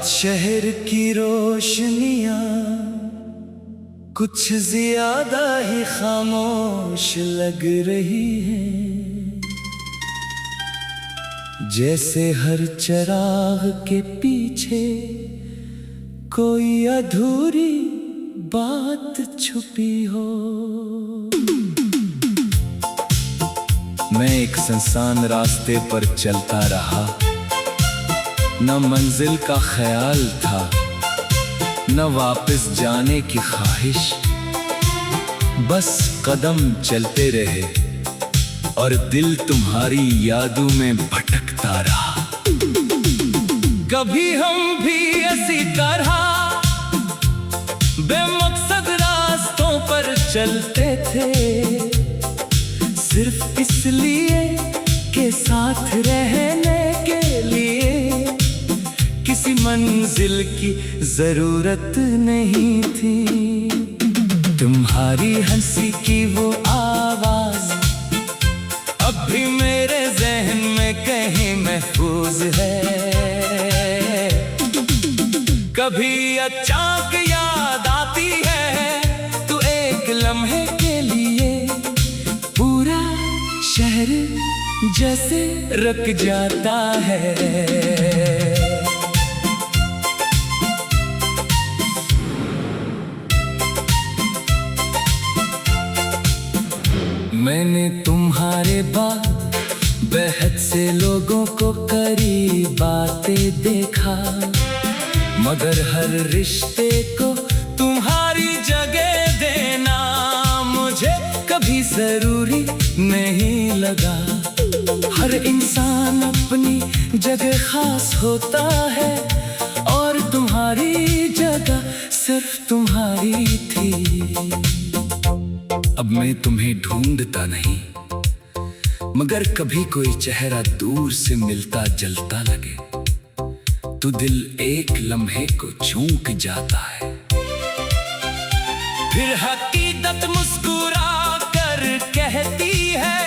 आज शहर की रोशनियां कुछ ज्यादा ही खामोश लग रही हैं, जैसे हर चिराग के पीछे कोई अधूरी बात छुपी हो। मैं एक सुनसान रास्ते पर चलता रहा, न मंजिल का ख्याल था न वापस जाने की ख्वाहिश, बस कदम चलते रहे और दिल तुम्हारी यादों में भटकता रहा। कभी हम भी इसी तरह बेमकसद रास्तों पर चलते थे, सिर्फ इसलिए कि साथ रहने के लिए किसी मंजिल की जरूरत नहीं थी। तुम्हारी हंसी की वो आवाज अब भी मेरे ज़हन में कहीं महफूज है। कभी अचानक याद आती है तो एक लम्हे के लिए पूरा शहर जैसे रुक जाता है। मैंने तुम्हारे बाद बेहद से लोगों को करीब आते देखा, मगर हर रिश्ते को तुम्हारी जगह देना मुझे कभी जरूरी नहीं लगा। हर इंसान अपनी जगह खास होता है और तुम्हारी जगह सिर्फ तुम्हारी थी। अब मैं तुम्हें ढूंढता नहीं, मगर कभी कोई चेहरा दूर से मिलता जलता लगे तो दिल एक लम्हे को चूक जाता है। फिर हकीकत मुस्कुरा कर कहती है,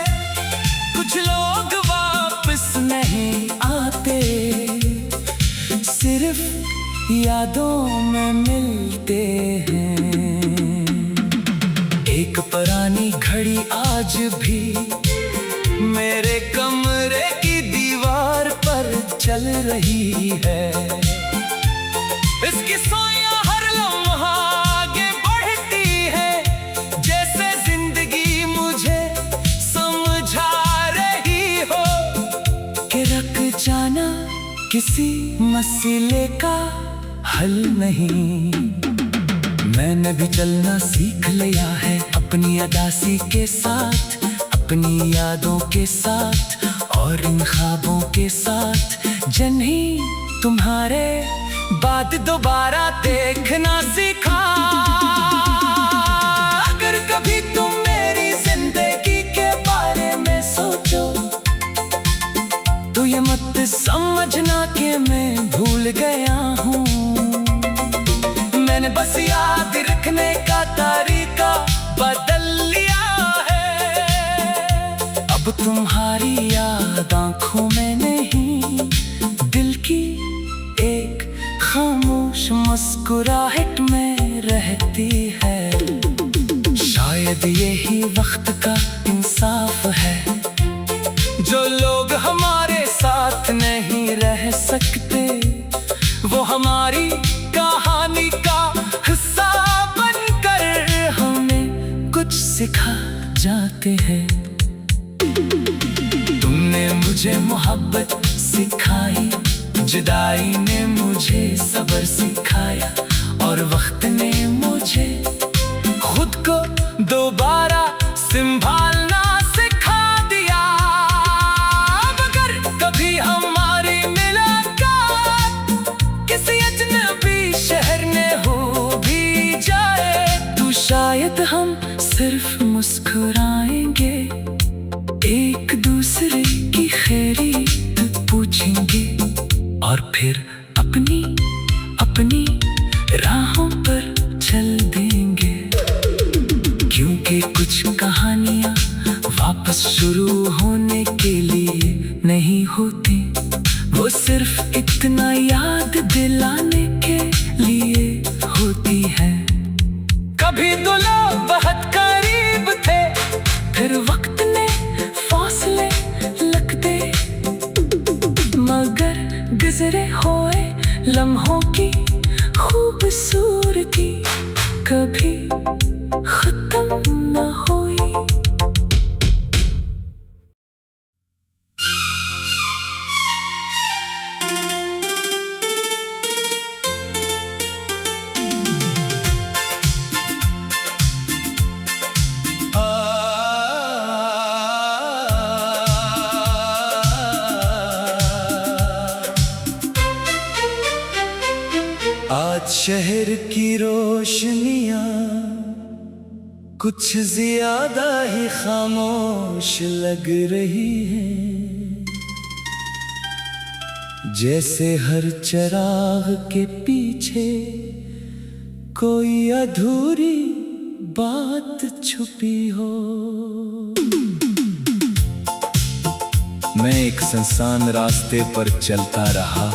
कुछ लोग वापस नहीं आते, सिर्फ यादों में मिलते हैं। एक पुरानी घड़ी आज भी मेरे कमरे की दीवार पर चल रही है, इसकी सोया हर लम्हा आगे बढ़ती है, जैसे जिंदगी मुझे समझा रही हो कि रुक जाना किसी मसले का हल नहीं। मैंने भी चलना सीख लिया है अपनी अदासी के साथ, अपनी यादों के साथ और इन ख्वाबों के साथ, जिन्हें तुम्हारे बाद दोबारा देखना सीखा। अगर कभी तुम मेरी जिंदगी के बारे में सोचो तो ये मत समझना कि मैं भूल गया हूँ, मैंने बस याद रखने का तरीका बदल लिया है। अब तुम्हारी याद आंखों में नहीं, दिल की एक खामोश मुस्कुराहट में रहती है। शायद यही वक्त का इंसाफ है, जो लोग हमारे साथ नहीं रह सकते वो हमारी कहानी का हिस्सा बनकर हमें कुछ सिखा जाते हैं। तुमने मुझे मोहब्बत सिखाई, जुदाई ने मुझे सब्र सिखाया और वक्त ने मुझे खुद को दोबारा संभालना सिखा दिया। अब अगर कभी हमारी मुलाकात किसी अजनबी शहर में हो भी जाए तो शायद हम सिर्फ मुस्कुराएंगे, एक दूसरे की खैरियत पूछेंगे और फिर अपनी अपनी राहों पर चल देंगे। क्योंकि कुछ कहानियां वापस शुरू होने के लिए नहीं होती, वो सिर्फ इतना याद दिलाने लम्हों की खूबसूरती कभी खत्म न हुई। आज शहर की रोशनियां कुछ ज्यादा ही खामोश लग रही हैं, जैसे हर चिराग के पीछे कोई अधूरी बात छुपी हो। मैं एक सुनसान रास्ते पर चलता रहा,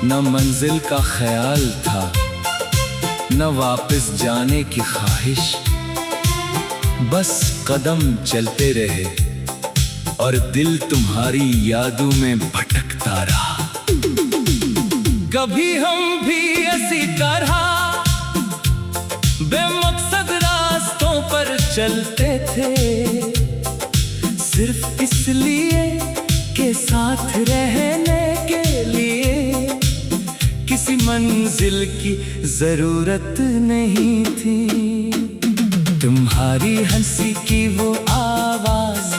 न मंजिल का ख्याल था न वापस जाने की ख्वाहिश, बस कदम चलते रहे और दिल तुम्हारी यादों में भटकता रहा। कभी हम भी इसी तरह बेमकसद रास्तों पर चलते थे, सिर्फ इसलिए के साथ रहने के लिए किसी मंजिल की जरूरत नहीं थी। तुम्हारी हंसी की वो आवाज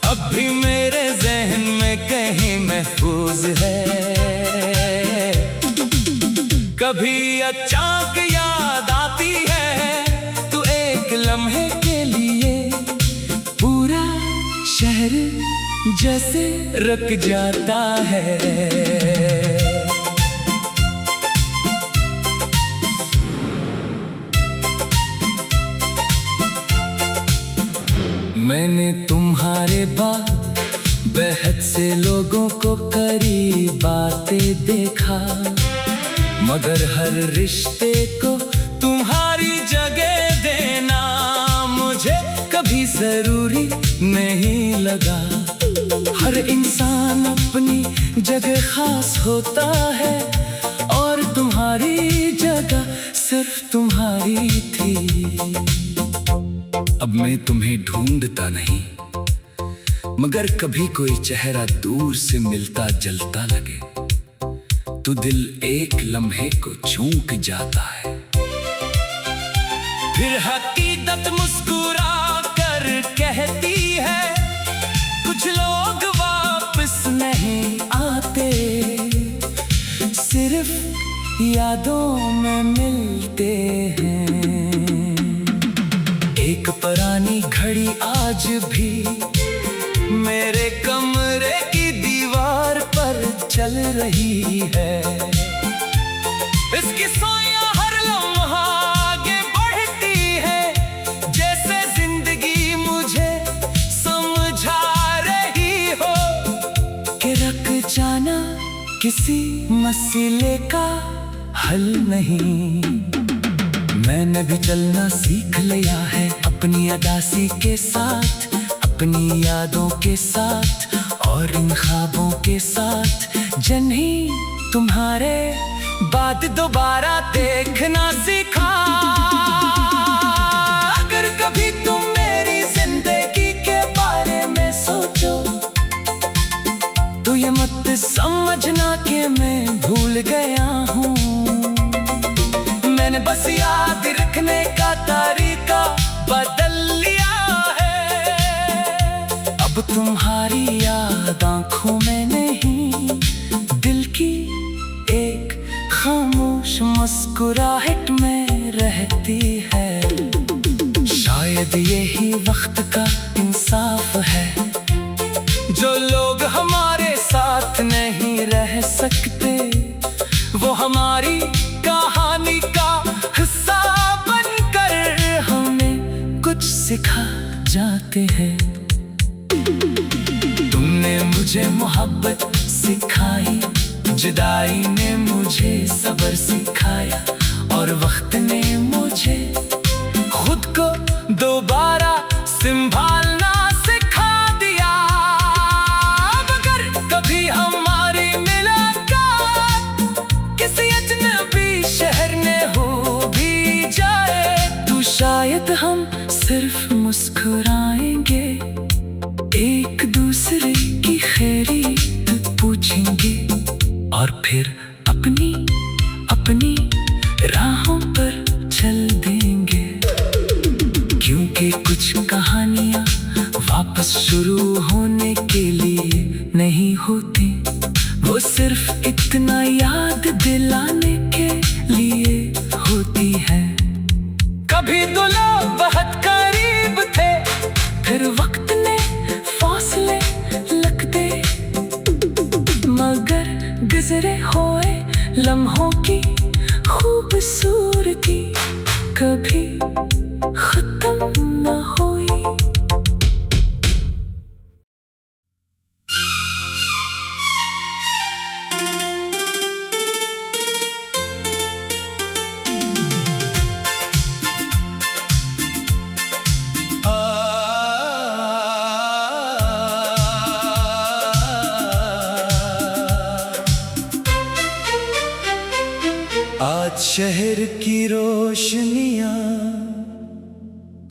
अब भी मेरे जहन में कहीं महफूज है। कभी अचानक याद आती है तो एक लम्हे के लिए पूरा शहर जैसे रुक जाता है। मैंने तुम्हारे बाद बेहद से लोगों को करीब आते देखा, मगर हर रिश्ते को तुम्हारी जगह देना मुझे कभी जरूरी नहीं लगा। हर इंसान अपनी जगह खास होता है और तुम्हारी जगह सिर्फ तुम्हारी थी। अब मैं तुम्हें ढूंढता नहीं, मगर कभी कोई चेहरा दूर से मिलता जलता लगे तो दिल एक लम्हे को चूक जाता है। फिर हकीकत मुस्कुरा कर कहती है कुछ लोग वापस नहीं आते, सिर्फ यादों में मिलते हैं। एक पुरानी घड़ी आज भी मेरे कमरे की दीवार पर चल रही है, इसकी सोया हर लम्हा आगे बढ़ती है, जैसे जिंदगी मुझे समझा रही हो कि रुक जाना किसी मसले का हल नहीं। मैंने भी चलना सीख लिया है अपनी अदासी के साथ, अपनी यादों के साथ और इन ख्वाबों के साथ, जिन्हें तुम्हारे बाद दोबारा देखना सीखा। अगर कभी तुम मेरी जिंदगी के बारे में सोचो तो ये मत समझना कि मैं भूल गया हूँ, मैंने बस याद रखने का तरीका बदल लिया है। अब तुम्हारी याद आंखों में नहीं, दिल की एक खामोश मुस्कुराहट में रहती है। शायद यही वक्त का इंसाफ है, जो लोग हमारे साथ नहीं रह सकते वो हमारी कहानी का हिस्सा बनकर हमें कुछ सिखा जाते हैं। तुमने मुझे मोहब्बत सिखाई, जुदाई ने मुझे सब्र सिखाया और वक्त ने मुझे खुद को दोबारा संभालना सिखा दिया। अब अगर कभी हमारी मुलाकात बस शुरू होने के लिए नहीं होती, वो सिर्फ इतना याद दिलाने के लिए होती है। कभी तो लोग बहुत करीब थे, फिर वक्त ने फासले लग दे, मगर गुजरे हुए लम्हों की खूबसूरती कभी खत्म न हुई। आज शहर की रोशनियां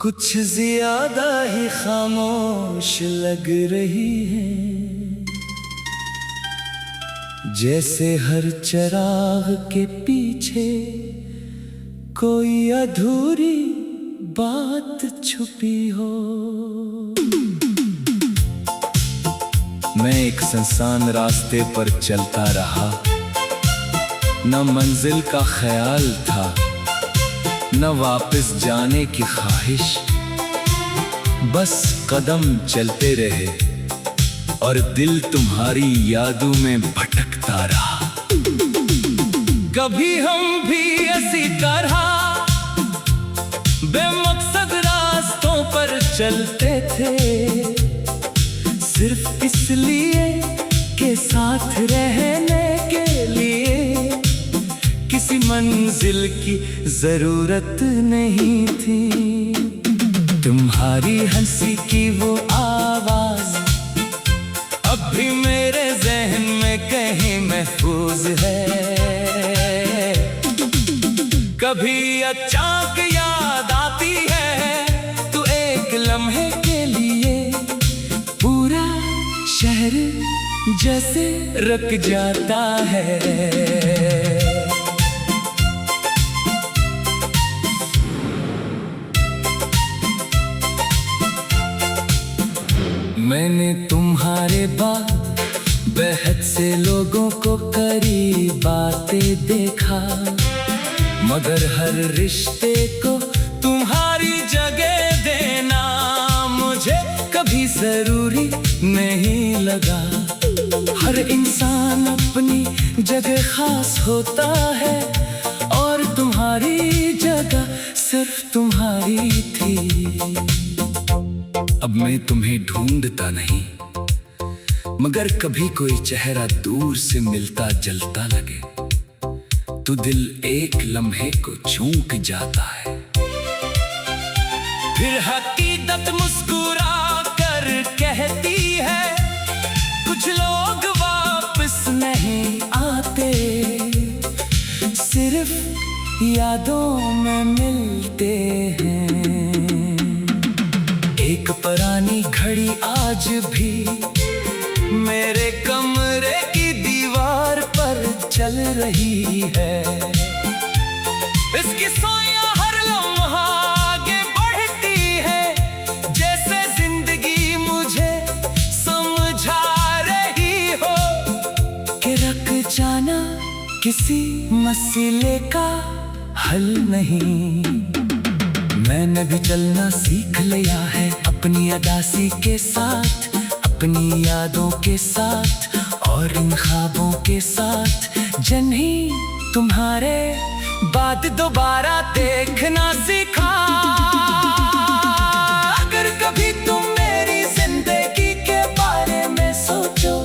कुछ ज्यादा ही खामोश लग रही हैं, जैसे हर चिराग के पीछे कोई अधूरी बात छुपी हो। मैं एक सुनसान रास्ते पर चलता रहा, न मंजिल का ख्याल था, न वापस जाने की ख्वाहिश, बस कदम चलते रहे और दिल तुम्हारी यादों में भटकता रहा। कभी हम भी इसी तरह बेमकसद रास्तों पर चलते थे, सिर्फ इसलिए के साथ रहने के लिए किसी मंजिल की जरूरत नहीं थी। तुम्हारी हंसी की वो आवाज अब भी मेरे जहन में कहीं महफूज है। कभी अचानक याद आती है तो एक लम्हे के लिए पूरा शहर जैसे रुक जाता है। मैंने तुम्हारे बाद बहुत से लोगों को करीब आते देखा, मगर हर रिश्ते को तुम्हारी जगह देना मुझे कभी जरूरी नहीं लगा। हर इंसान अपनी जगह खास होता है और तुम्हारी जगह सिर्फ तुम्हारी थी। अब मैं तुम्हें ढूंढता नहीं, मगर कभी कोई चेहरा दूर से मिलता जलता लगे तो दिल एक लम्हे को चूक जाता है। फिर हकीकत मुस्कुरा कर कहती है, कुछ लोग वापस नहीं आते, सिर्फ यादों में मिलते हैं। एक पुरानी घड़ी आज भी मेरे कमरे की दीवार पर चल रही है, इसकी सोया हर लम्हा आगे बढ़ती है, जैसे जिंदगी मुझे समझा रही हो कि रुक जाना किसी मसले का हल नहीं। मैंने भी चलना सीख लिया है अपनी अदासी के साथ, अपनी यादों के साथ और इन ख्वाबों के साथ, जिन्हें तुम्हारे बाद दोबारा देखना सीखा। अगर कभी तुम मेरी जिंदगी के बारे में सोचो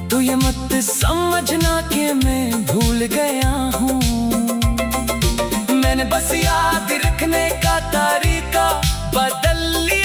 तो ये मत समझना कि मैं भूल गया हूँ, मैंने बस याद रखने का तरीका बदल लिया।